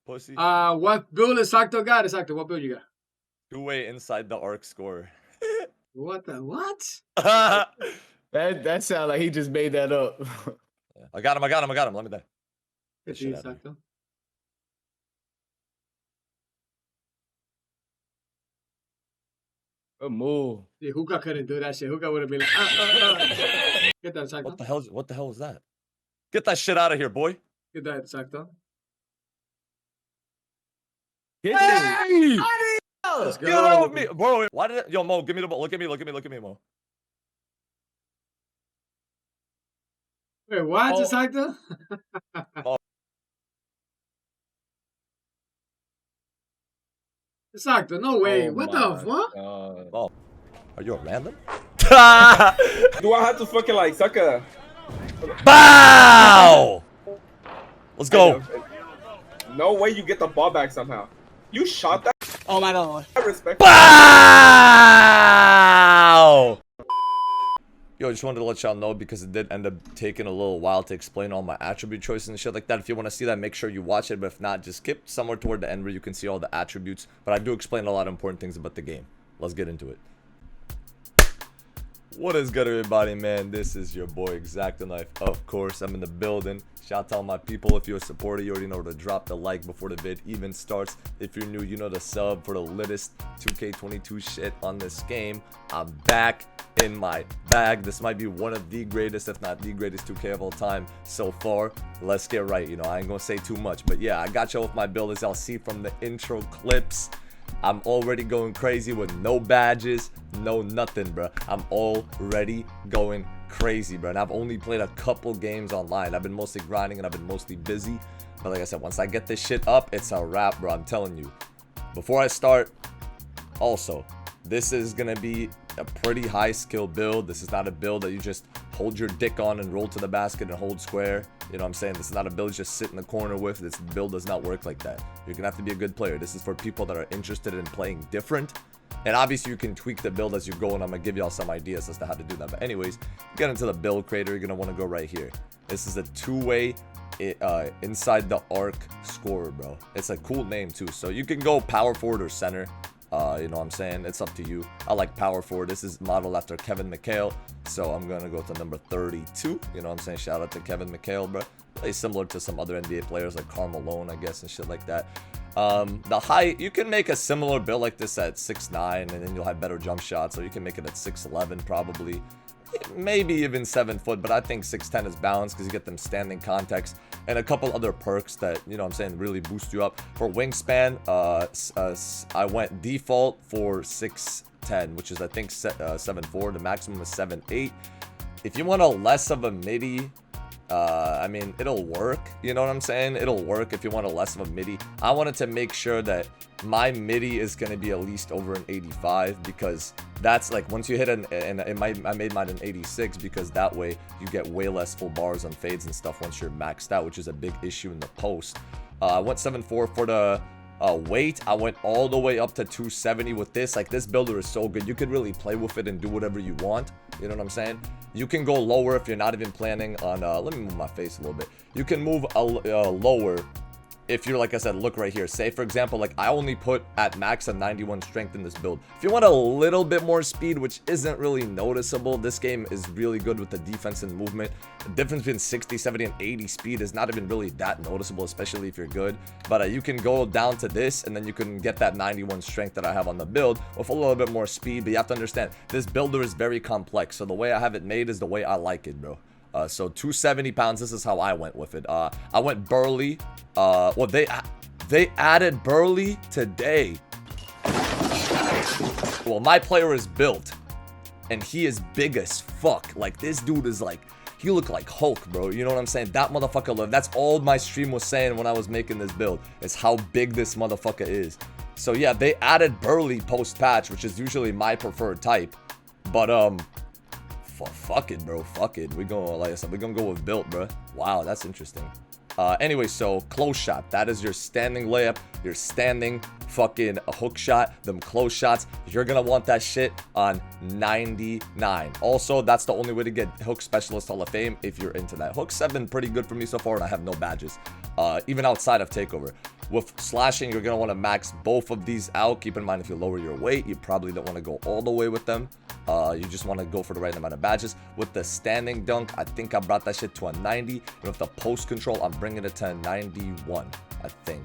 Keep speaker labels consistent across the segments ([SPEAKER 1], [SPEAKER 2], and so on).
[SPEAKER 1] pussy.
[SPEAKER 2] What build Exacto got? Exacto, what build you got?
[SPEAKER 1] Two-way inside the arc score.
[SPEAKER 2] What the what?
[SPEAKER 3] That sounds like he just made that up.
[SPEAKER 1] I got him. Let me die.
[SPEAKER 2] Get you, Exacto.
[SPEAKER 3] Good move.
[SPEAKER 2] Yeah, Hookah couldn't do that shit. Hookah would have been like, Get that, Exacto.
[SPEAKER 1] What the hell is that? Get that shit out of here, boy.
[SPEAKER 2] Get that, Exacto.
[SPEAKER 1] Hey!
[SPEAKER 2] Let's go.
[SPEAKER 1] Get out of me, bro. Why did it? Yo, Mo, give me the ball. Look at me, Mo.
[SPEAKER 2] Wait, what, Exacto?
[SPEAKER 1] Oh.
[SPEAKER 2] Exacto, no way. What the fuck?
[SPEAKER 1] Oh. Are you a random?
[SPEAKER 4] Do I have to fucking like suck a...
[SPEAKER 1] Bow! Let's go.
[SPEAKER 4] No way you get the ball back somehow. You shot that?
[SPEAKER 2] Oh my god.
[SPEAKER 4] I respect.
[SPEAKER 1] Bow! Yo, just wanted to let y'all know because it did end up taking a little while to explain all my attribute choices and shit like that. If you want to see that, make sure you watch it. But if not, just skip somewhere toward the end where you can see all the attributes. But I do explain a lot of important things about the game. Let's get into it. What is good, everybody, man? This is your boy ExactoKnife. Of course, I'm in the building. Shout out to all my people. If you're a supporter, you already know to drop the like before the vid even starts. If you're new, you know to sub for the latest 2K22 shit on this game. I'm back in my bag. This might be one of the greatest, if not the greatest 2K of all time so far. Let's get right. You know, I ain't gonna say too much, but yeah, I got y'all with my build, as y'all see from the intro clips. I'm already going crazy with no badges, no nothing, bro. I'm already going crazy, bro. And I've only played a couple games online. I've been mostly grinding and I've been mostly busy. But like I said, once I get this shit up, it's a wrap, bro. I'm telling you. Before I start, also, this is gonna be a pretty high skill build. This is not a build that you just hold your dick on and roll to the basket and hold square. You know what I'm saying? This is not a build you just sit in the corner with. This build does not work like that. You're gonna have to be a good player. This is for people that are interested in playing different. And obviously you can tweak the build as you go, and I'm gonna give y'all some ideas as to how to do that. But anyways, get into the build creator. You're gonna want to go right here. This is a two-way inside the arc scorer, bro. It's a cool name too. So you can go power forward or center. You know what I'm saying? It's up to you. I like power forward. This is modeled after Kevin Mchale, so I'm gonna go to number 32. You know what I'm saying? Shout out to Kevin Mchale, bro. Plays similar to some other NBA players like Karl Malone, I guess, and shit like that. The height, you can make a similar build like this at 6'9", and then you'll have better jump shots, so you can make it at 6'11", probably. Maybe even 7 foot, but I think 6'10" is balanced because you get them standing context and a couple other perks that, you know what I'm saying, really boost you up. For wingspan, I went default for 6'10", which is I think 7'4". The maximum is 7'8". If you want a less of a midi, I mean, it'll work. You know what I'm saying? It'll work if you want a less of a midi. I wanted to make sure that my midi is going to be at least over an 85, because that's like once you hit I made mine an 86 because that way you get way less full bars on fades and stuff once you're maxed out, which is a big issue in the post. I went 7'4" for the weight. I went all the way up to 270 with this. Like, this builder is so good. You could really play with it and do whatever you want. You know what I'm saying? You can go lower if you're not even planning on let me move my face a little bit. You can move lower if you're, like I said, look right here. Say, for example, like I only put at max a 91 strength in this build. If you want a little bit more speed, which isn't really noticeable, this game is really good with the defense and movement. The difference between 60, 70, and 80 speed is not even really that noticeable, especially if you're good. But you can go down to this, and then you can get that 91 strength that I have on the build with a little bit more speed. But you have to understand, this builder is very complex. So the way I have it made is the way I like it, bro. So 270 pounds, this is how I went with it. I went burly. Well, they added burly today. Well, my player is built, and he is big as fuck. Like, this dude is like, he look like Hulk, bro. You know what I'm saying? That motherfucker lived. That's all my stream was saying when I was making this build, is how big this motherfucker is. So yeah, they added burly post patch, which is usually my preferred type. But fuck it, bro. Fuck it. We gonna, like I said, we're gonna go with built, bro. Wow, that's interesting. Anyway, so close shot. That is your standing layup, your standing fucking hook shot, them close shots. You're gonna want that shit on 99. Also, that's the only way to get Hook Specialist Hall of Fame if you're into that. Hooks have been pretty good for me so far, and I have no badges, even outside of Takeover. With slashing, you're going to want to max both of these out. Keep in mind, if you lower your weight, you probably don't want to go all the way with them. You just want to go for the right amount of badges. With the standing dunk, I think I brought that shit to a 90. And with the post control, I'm bringing it to a 91, I think.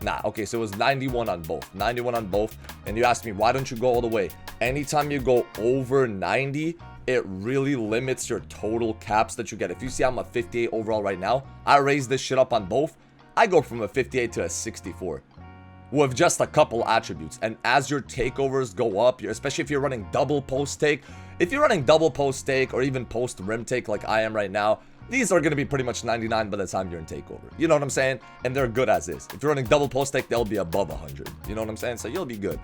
[SPEAKER 1] Nah, okay, so it was 91 on both. 91 on both. And you asked me, why don't you go all the way? Anytime you go over 90, it really limits your total caps that you get. If you see I'm a 58 overall right now, I raised this shit up on both. I go from a 58 to a 64 with just a couple attributes. And as your takeovers go up, especially if you're running double post take, if you're running double post take or even post rim take like I am right now, these are going to be pretty much 99 by the time you're in takeover. You know what I'm saying? And they're good as is. If you're running double post take, they'll be above 100. You know what I'm saying? So you'll be good.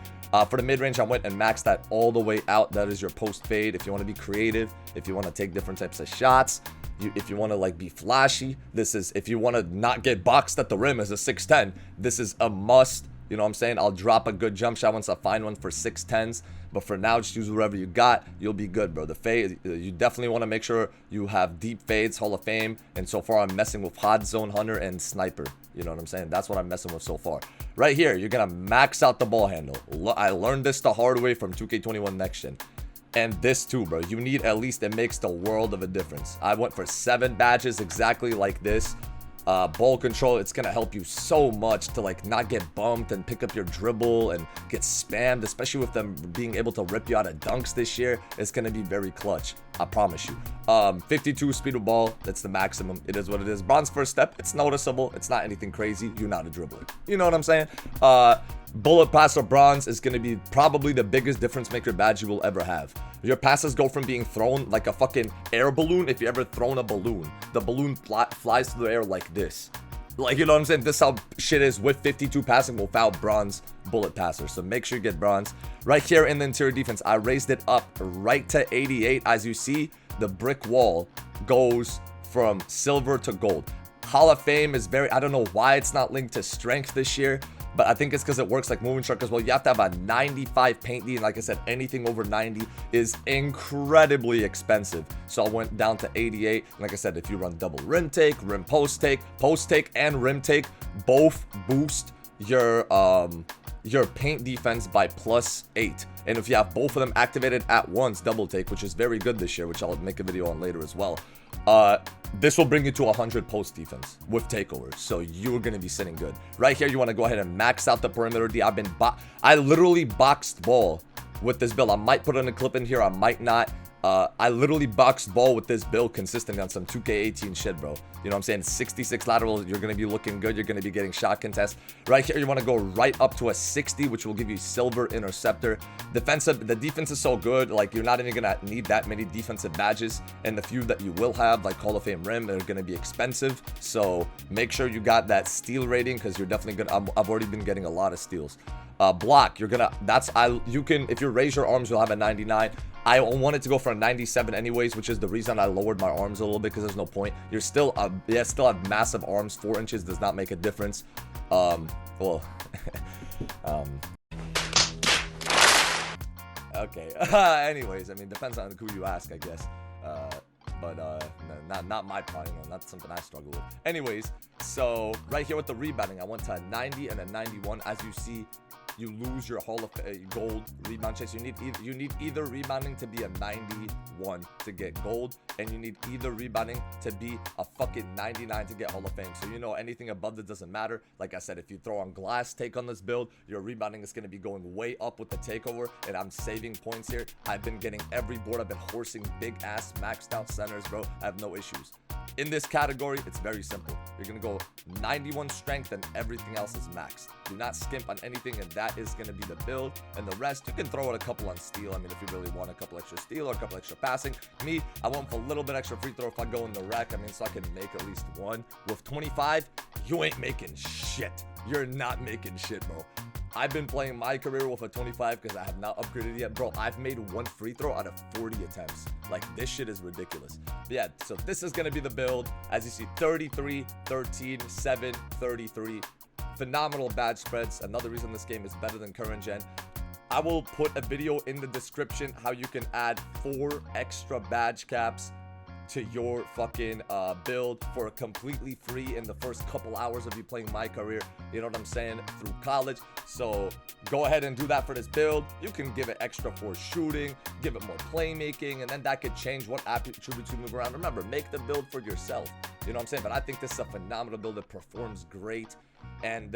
[SPEAKER 1] For the mid-range, I went and maxed that all the way out. That is your post fade. If you want to be creative, if you want to take different types of shots, if you want to like be flashy, this is, if you want to not get boxed at the rim as a 6'10", this is a must. You know what I'm saying? I'll drop a good jump shot once I find one for 6'10s. But for now, just use whatever you got. You'll be good, bro. The fade, you definitely want to make sure you have deep fades, Hall of Fame. And so far, I'm messing with Hot Zone Hunter and Sniper. You know what I'm saying? That's what I'm messing with so far. Right here, you're going to max out the ball handle. I learned this the hard way from 2K21 Next Gen. And this too, bro. You need at least, it makes the world of a difference. I went for 7 badges exactly like this. Ball control, it's gonna help you so much to like not get bumped and pick up your dribble and get spammed, especially with them being able to rip you out of dunks this year. It's gonna be very clutch, I promise you. 52 speed of ball, that's the maximum. It is what it is. Bronze first step, it's noticeable. It's not anything crazy. You're not a dribbler, you know what I'm saying? Bullet pass or bronze is going to be probably the biggest difference maker badge you will ever have. Your passes go from being thrown like a fucking air balloon. If you ever thrown a balloon, the balloon flies through the air like this. Like, you know what I'm saying? This is how shit is with 52 passing without bronze bullet passer. So make sure you get bronze. Right here in the interior defense, I raised it up right to 88. As you see, the brick wall goes from silver to gold. Hall of Fame is very, I don't know why it's not linked to strength this year, but I think it's because it works like moving truck as well. You have to have a 95 paint D, and like I said, anything over 90 is incredibly expensive. So I went down to 88. And like I said, if you run double rim take, post take, and rim take, both boost your paint defense by +8. And if you have both of them activated at once, double take, which is very good this year, which I'll make a video on later as well, this will bring you to 100 post defense with takeovers. So you're going to be sitting good. Right here, you want to go ahead and max out the perimeter D. I literally boxed ball with this build. I might put in a clip in here. I might not. I literally boxed ball with this build consistently on some 2K18 shit, bro. You know what I'm saying? 66 lateral, you're going to be looking good. You're going to be getting shot contests. Right here, you want to go right up to a 60, which will give you silver interceptor. The defense is so good, like you're not even going to need that many defensive badges. And the few that you will have, like Hall of Fame rim, they're going to be expensive. So make sure you got that steal rating, because you're definitely going to, I've already been getting a lot of steals. Block, you're going to, you can, if you raise your arms, you'll have a 99. I wanted to go for a 97 anyways, which is the reason I lowered my arms a little bit, because there's no point. You're still, still have massive arms. 4 inches does not make a difference. Well, okay. Anyways, I mean, depends on who you ask, I guess. But not my problem. Not something I struggle with. Anyways, so right here with the rebounding, I went to a 90 and a 91. As you see, you lose your Hall of gold rebound chase. You need either rebounding to be a 91 to get gold, and you need either rebounding to be a fucking 99 to get Hall of Fame. So you know, anything above that doesn't matter. Like I said, if you throw on glass take on this build, your rebounding is going to be going way up with the takeover, and I'm saving points here. I've been getting every board. I've been horsing big ass maxed out centers, bro. I have no issues. In this category, it's very simple. You're going to go 91 strength and everything else is maxed. Do not skimp on anything, and that is going to be the build. And the rest, you can throw out a couple on steal. I mean, if you really want a couple extra steal or a couple extra passing. Me, I want a little bit extra free throw if I go in the rack. I mean, so I can make at least one. With 25, you ain't making shit. You're not making shit, bro. I've been playing my career with a 25 because I have not upgraded yet. Bro, I've made 1 free throw out of 40 attempts. Like, this shit is ridiculous. But yeah, so this is going to be the build. As you see, 33, 13, 7, 33. Phenomenal badge spreads. Another reason this game is better than current gen. I will put a video in the description how you can add 4 extra badge caps to your fucking build for completely free in the first couple hours of you playing my career, you know what I'm saying, through college. So go ahead and do that for this build. You can give it extra for shooting, give it more playmaking, and then that could change what attributes you move around. Remember, make the build for yourself, you know what I'm saying? But I think this is a phenomenal build. It performs great. And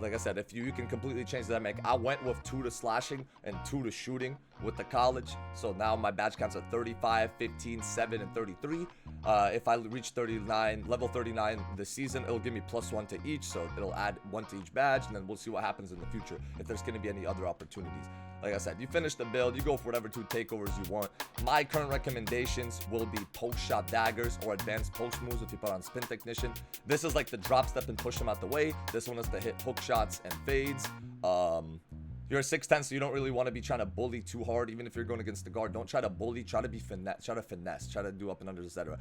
[SPEAKER 1] like I said, if you can completely change the dynamic, I went with 2 to slashing and 2 to shooting with the college. So now my badge counts at 35, 15, 7, and 33. If I reach 39, level 39 this season, it'll give me +1 to each. So it'll add 1 to each badge, and then we'll see what happens in the future if there's going to be any other opportunities. Like I said, you finish the build, you go for whatever 2 takeovers you want. My current recommendations will be post shot daggers or advanced post moves if you put on spin technician. This is like the drop step and push them out the way. This one is to hit hook shots and fades. You're a 6'10", so you don't really want to be trying to bully too hard. Even if you're going against the guard, don't try to bully. Try to be finesse. Try to do up and unders, etc.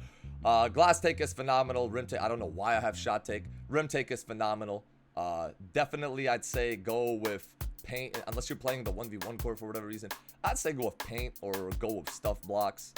[SPEAKER 1] Glass take is phenomenal. Rim take, I don't know why I have shot take. Rim take is phenomenal. Definitely, I'd say go with paint, unless you're playing the 1v1 core for whatever reason. I'd say go with paint or go with stuff blocks.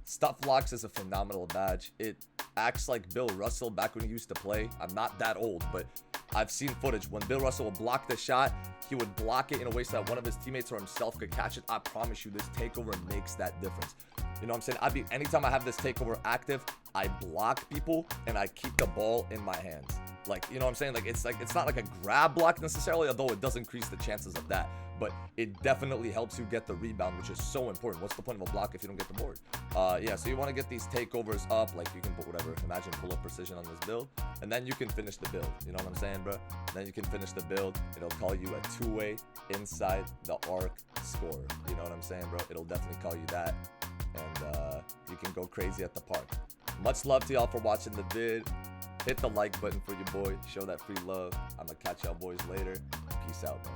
[SPEAKER 1] Stuff blocks is a phenomenal badge. It acts like Bill Russell back when he used to play. I'm not that old, but I've seen footage. When Bill Russell would block the shot, he would block it in a way so that one of his teammates or himself could catch it. I promise you, this takeover makes that difference. You know what I'm saying? Anytime I have this takeover active, I block people and I keep the ball in my hands. Like, you know what I'm saying? Like it's not like a grab block necessarily, although it does increase the chances of that. But it definitely helps you get the rebound, which is so important. What's the point of a block if you don't get the board? Yeah, so you want to get these takeovers up. Like you can put whatever, imagine pull-up precision on this build, and then you can finish the build. You know what I'm saying, bro? Then you can finish the build. It'll call you a 2-way inside the arc scorer. You know what I'm saying, bro? It'll definitely call you that. And you can go crazy at the park. Much love to y'all for watching the vid. Hit the like button for your boy. Show that free love. I'm gonna catch y'all boys later. Peace out, man.